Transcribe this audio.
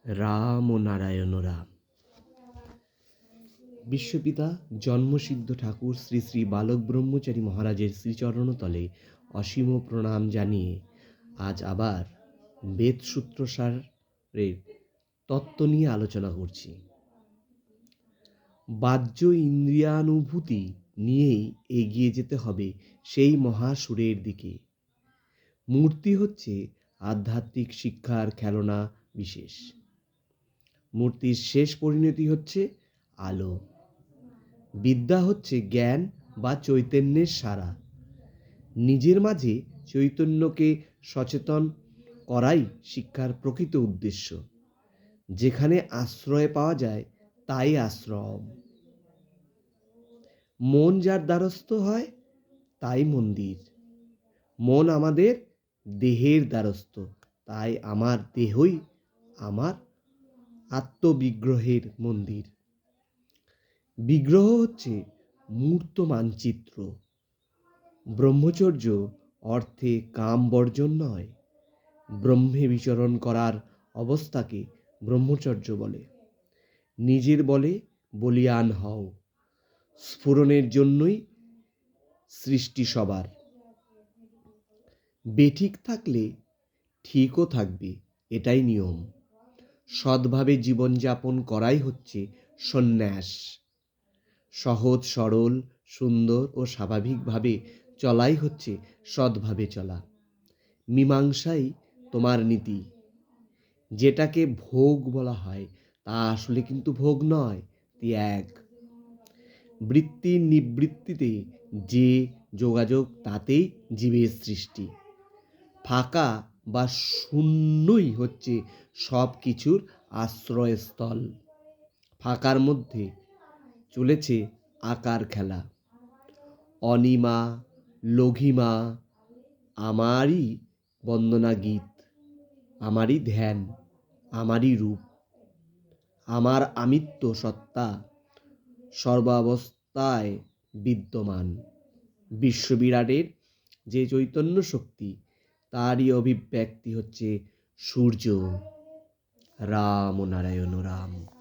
রাম ও নারায়ণ রাম। বিশ্বপিতা জন্মসিদ্ধ ঠাকুর শ্রী শ্রী বালক ব্রহ্মচারী মহারাজের শ্রীচরণতলে অসীম প্রণাম জানিয়ে আজ আবার বেদসূত্রসারের তত্ত্ব নিয়ে আলোচনা করছি। বাহ্য ইন্দ্রিয়ানুভূতি নিয়েই এগিয়ে যেতে হবে সেই মহাসুরের দিকে। মূর্তি হচ্ছে আধ্যাত্মিক শিক্ষার খেলনা বিশেষ। মূর্তির শেষ পরিণতি হচ্ছে আলো। বিদ্যা হচ্ছে জ্ঞান বা চৈতন্যের সারা। নিজের মাঝে চৈতন্যকে সচেতন করাই শিক্ষার প্রকৃত উদ্দেশ্য। যেখানে আশ্রয় পাওয়া যায় তাই আশ্রম। মন যার দ্বারস্থ হয় তাই মন্দির। মন আমাদের দেহের দ্বারস্থ, তাই আমার দেহই আমার আত্মবিগ্রহের মন্দির। বিগ্রহ হচ্ছে মূর্ত মানচিত্র। ব্রহ্মচর্য অর্থে কাম বর্জন নয়, ব্রহ্মে বিচরণ করার অবস্থাকে ব্রহ্মচর্য বলে। নিজের বলে বলীয়ান হও, স্ফুরণের জন্যই সৃষ্টি সবার। বেঠিক থাকলে ঠিকও থাকবে, এটাই নিয়ম। সৎভাবে জীবনযাপন করাই হচ্ছে সন্ন্যাস। সহজ সরল সুন্দর ও স্বাভাবিকভাবে চলাই হচ্ছে সৎভাবে চলা। মীমাংসাই তোমার নীতি। যেটাকে ভোগ বলা হয় তা আসলে কিন্তু ভোগ নয়, ত্যাগ। বৃত্তির নিবৃত্তিতে যে যোগাযোগ তাতেই জীবের সৃষ্টি। ফাঁকা বা শূন্যই হচ্ছে সব কিছুর আশ্রয়স্থল। ফাঁকার মধ্যে চলেছে আকার খেলা। অনিমা লঘিমা আমারই বন্দনা গীত, আমারই ধ্যান, আমারই রূপ। আমার আমিত্ব সত্তা সর্বাবস্থায় বিদ্যমান। বিশ্ববিরাটের যে চৈতন্য শক্তি তারই অভিব্যক্তি হচ্ছে সূর্য। রাম ও নারায়ণ রাম।